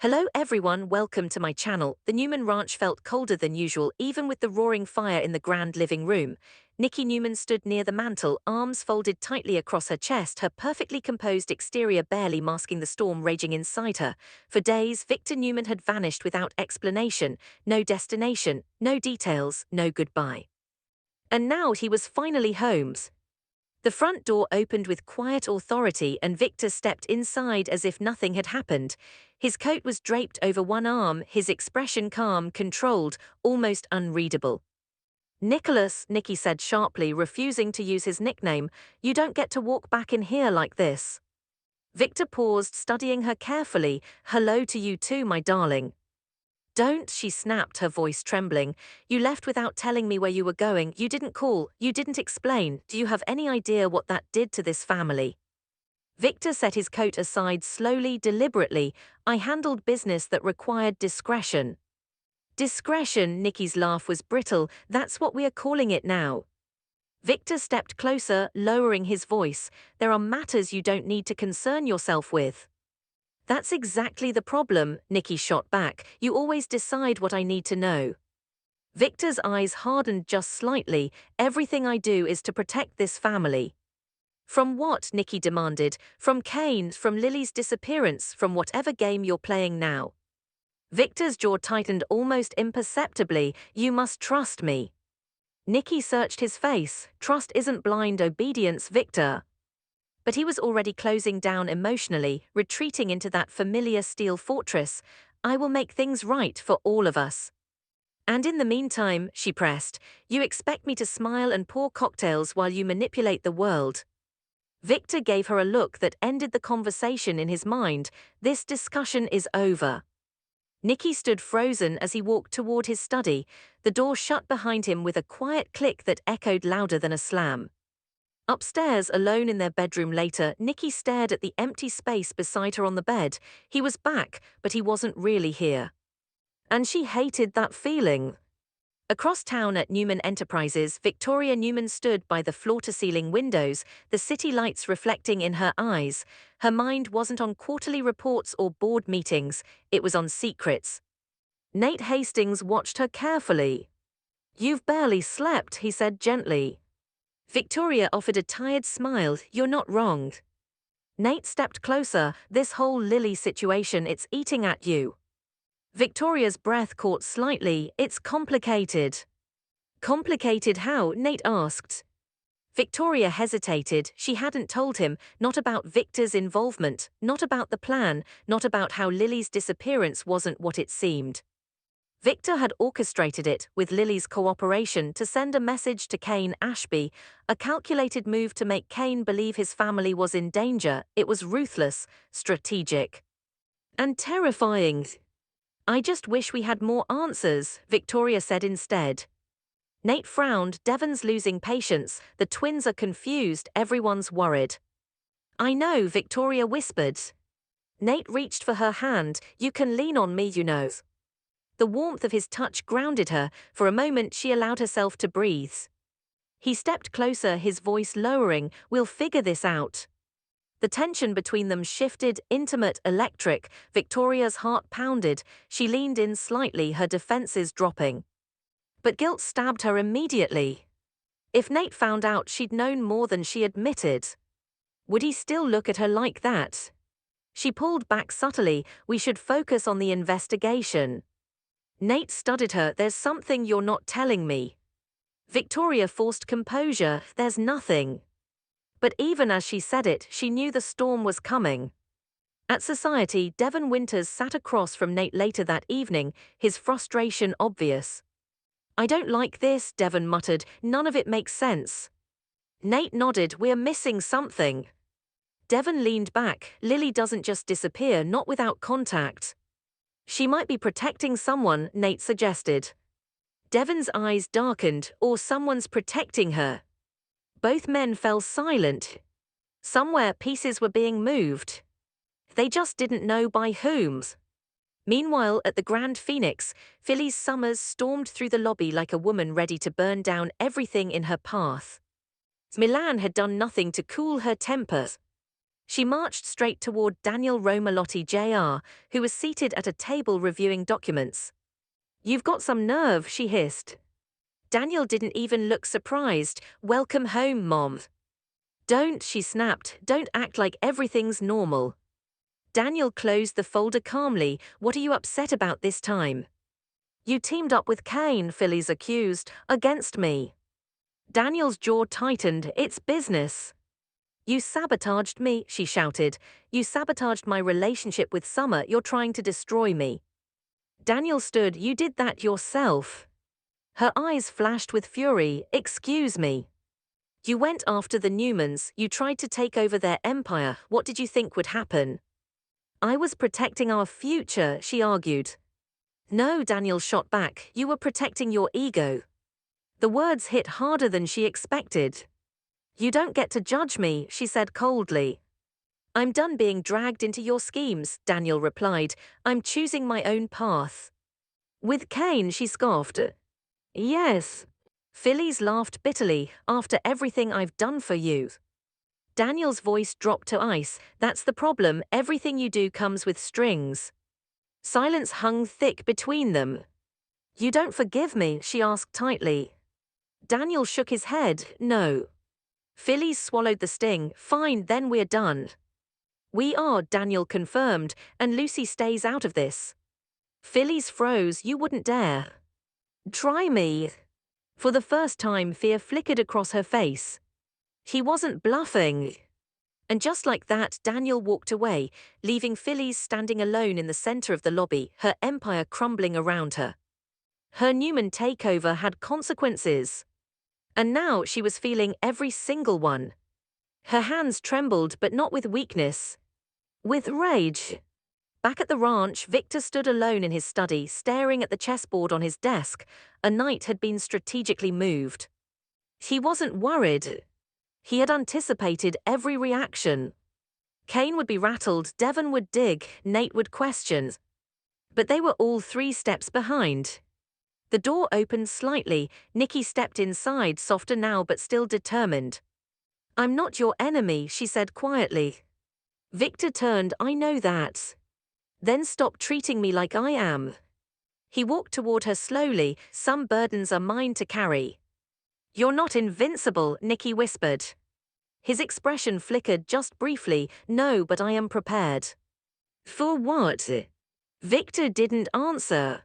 Hello everyone, welcome to my channel. The Newman ranch felt colder than usual even with the roaring fire in the grand living room. Nikki Newman stood near the mantel, arms folded tightly across her chest, her perfectly composed exterior barely masking the storm raging inside her. For days, Victor Newman had vanished without explanation, no destination, no details, no goodbye. And now he was finally home. The front door opened with quiet authority and Victor stepped inside as if nothing had happened. His coat was draped over one arm, his expression calm, controlled, almost unreadable. "Nicholas," Nikki said sharply, refusing to use his nickname, "you don't get to walk back in here like this." Victor paused, studying her carefully. "Hello to you too, my darling." "Don't," she snapped, her voice trembling. "You left without telling me where you were going. You didn't call. You didn't explain. Do you have any idea what that did to this family?" Victor set his coat aside slowly, deliberately. "I handled business that required discretion." Discretion, Nikki's laugh was brittle. "That's what we are calling it now." Victor stepped closer, lowering his voice. "There are matters you don't need to concern yourself with." "That's exactly the problem," Nikki shot back. "You always decide what I need to know." Victor's eyes hardened just slightly. "Everything I do is to protect this family." "From what?" Nikki demanded. "From Kane, from Lily's disappearance, from whatever game you're playing now." Victor's jaw tightened almost imperceptibly. "You must trust me." Nikki searched his face. "Trust isn't blind obedience, Victor." But he was already closing down emotionally, retreating into that familiar steel fortress. "I will make things right for all of us." "And in the meantime," she pressed, "you expect me to smile and pour cocktails while you manipulate the world." Victor gave her a look that ended the conversation in his mind. "This discussion is over." Nikki stood frozen as he walked toward his study. The door shut behind him with a quiet click that echoed louder than a slam. Upstairs, alone in their bedroom later, Nikki stared at the empty space beside her on the bed. He was back, but he wasn't really here. And she hated that feeling. Across town at Newman Enterprises, Victoria Newman stood by the floor-to-ceiling windows, the city lights reflecting in her eyes. Her mind wasn't on quarterly reports or board meetings, it was on secrets. Nate Hastings watched her carefully. "You've barely slept," he said gently. Victoria offered a tired smile. "You're not wrong." Nate stepped closer. "This whole Lily situation, it's eating at you." Victoria's breath caught slightly. "It's complicated." "Complicated how?" Nate asked. Victoria hesitated. She hadn't told him, not about Victor's involvement, not about the plan, not about how Lily's disappearance wasn't what it seemed. Victor had orchestrated it, with Lily's cooperation, to send a message to Kane Ashby, a calculated move to make Kane believe his family was in danger. It was ruthless, strategic, and terrifying. "I just wish we had more answers," Victoria said instead. Nate frowned. "Devon's losing patience, the twins are confused, everyone's worried." "I know," Victoria whispered. Nate reached for her hand. "You can lean on me, you know." The warmth of his touch grounded her. For a moment she allowed herself to breathe. He stepped closer, his voice lowering. "We'll figure this out." The tension between them shifted, intimate, electric. Victoria's heart pounded. She leaned in slightly, her defenses dropping. But guilt stabbed her immediately. If Nate found out she'd known more than she admitted, would he still look at her like that? She pulled back subtly. "We should focus on the investigation." Nate studied her. "There's something you're not telling me." Victoria forced composure. "There's nothing." But even as she said it, she knew the storm was coming. At Society, Devon Winters sat across from Nate later that evening, his frustration obvious. "I don't like this," Devon muttered. "None of it makes sense." Nate nodded. "We're missing something." Devon leaned back. "Lily doesn't just disappear, not without contact." "She might be protecting someone," Nate suggested. Devon's eyes darkened. "Or someone's protecting her." Both men fell silent. Somewhere pieces were being moved. They just didn't know by whom. Meanwhile, at the Grand Phoenix, Phyllis Summers stormed through the lobby like a woman ready to burn down everything in her path. Milan had done nothing to cool her temper. She marched straight toward Daniel Romalotti Jr., who was seated at a table reviewing documents. "You've got some nerve," she hissed. Daniel didn't even look surprised. "Welcome home, Mom." "Don't," she snapped, "don't act like everything's normal." Daniel closed the folder calmly. "What are you upset about this time?" "You teamed up with Kane," Phyllis accused, "against me." Daniel's jaw tightened. "It's business." "You sabotaged me," she shouted. "You sabotaged my relationship with Summer. You're trying to destroy me." Daniel stood. "You did that yourself." Her eyes flashed with fury. "Excuse me. You went after the Newmans. You tried to take over their empire. What did you think would happen?" "I was protecting our future," she argued. "No," Daniel shot back. "You were protecting your ego." The words hit harder than she expected. "You don't get to judge me," she said coldly. "I'm done being dragged into your schemes," Daniel replied. "I'm choosing my own path." "With Kane," she scoffed. "Yes." Phyllis laughed bitterly. "After everything I've done for you." Daniel's voice dropped to ice. "That's the problem. Everything you do comes with strings." Silence hung thick between them. "You don't forgive me?" she asked tightly. Daniel shook his head. "No." Phyllis swallowed the sting. "Fine, then we're done." "We are," Daniel confirmed, "and Lucy stays out of this." Phyllis froze. "You wouldn't dare." "Try me." For the first time, fear flickered across her face. He wasn't bluffing. And just like that, Daniel walked away, leaving Phyllis standing alone in the center of the lobby, her empire crumbling around her. Her Newman takeover had consequences. And now she was feeling every single one. Her hands trembled, but not with weakness. With rage. Back at the ranch, Victor stood alone in his study, staring at the chessboard on his desk. A knight had been strategically moved. He wasn't worried. He had anticipated every reaction. Kane would be rattled, Devon would dig, Nate would question. But they were all 3 steps behind. The door opened slightly. Nikki stepped inside, softer now but still determined. "I'm not your enemy," she said quietly. Victor turned. "I know that." "Then stop treating me like I am." He walked toward her slowly. "Some burdens are mine to carry." "You're not invincible," Nikki whispered. His expression flickered just briefly. "No, but I am prepared." "For what?" Victor didn't answer.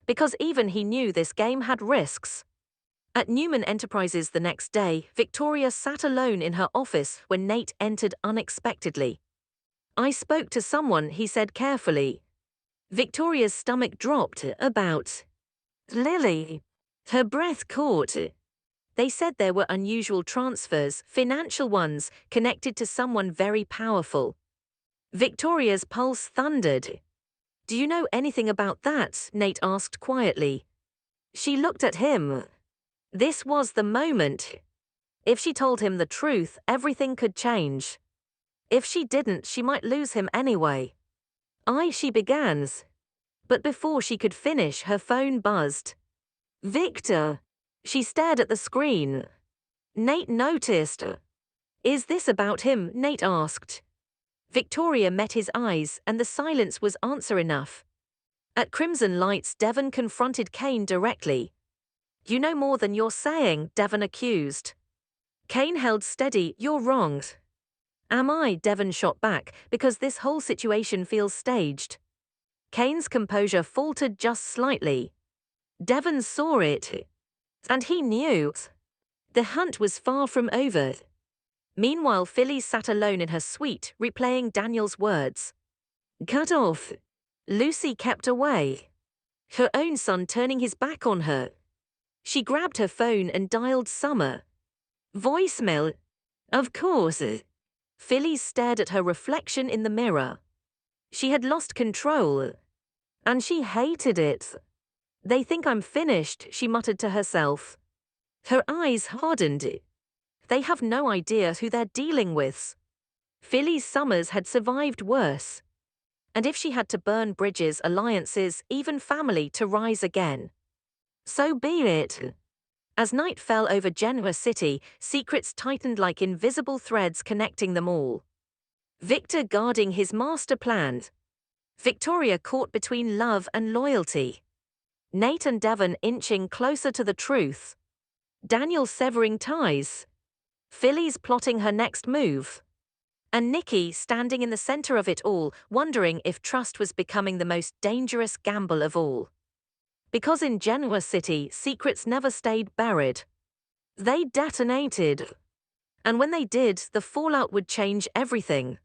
Because even he knew this game had risks. At Newman Enterprises the next day, Victoria sat alone in her office when Nate entered unexpectedly. "I spoke to someone," he said carefully. Victoria's stomach dropped. "About Lily." Her breath caught. "They said there were unusual transfers, financial ones, connected to someone very powerful." Victoria's pulse thundered. "Do you know anything about that?" Nate asked quietly. She looked at him. This was the moment. If she told him the truth, everything could change. If she didn't, she might lose him anyway. She began. But before she could finish, her phone buzzed. "Victor." She stared at the screen. Nate noticed. "Is this about him?" Nate asked. Victoria met his eyes, and the silence was answer enough. At Crimson Lights, Devon confronted Kane directly. "You know more than you're saying," Devon accused. Kane held steady. "You're wrong." "Am I?" Devon shot back, "because this whole situation feels staged." Kane's composure faltered just slightly. Devon saw it. And he knew. The hunt was far from over. Meanwhile, Phyllis sat alone in her suite, replaying Daniel's words. "Cut off." Lucy kept away. Her own son turning his back on her. She grabbed her phone and dialed Summer. Voicemail. Of course. Phyllis stared at her reflection in the mirror. She had lost control. And she hated it. "They think I'm finished," she muttered to herself. Her eyes hardened. They have no idea who they're dealing with. Phyllis Summers had survived worse. And if she had to burn bridges, alliances, even family to rise again, so be it. As night fell over Genoa City, secrets tightened like invisible threads connecting them all. Victor guarding his master plan. Victoria caught between love and loyalty. Nate and Devon inching closer to the truth. Daniel severing ties. Phyllis plotting her next move. And Nikki standing in the center of it all, wondering if trust was becoming the most dangerous gamble of all. Because in Genoa City, secrets never stayed buried. They detonated. And when they did, the fallout would change everything.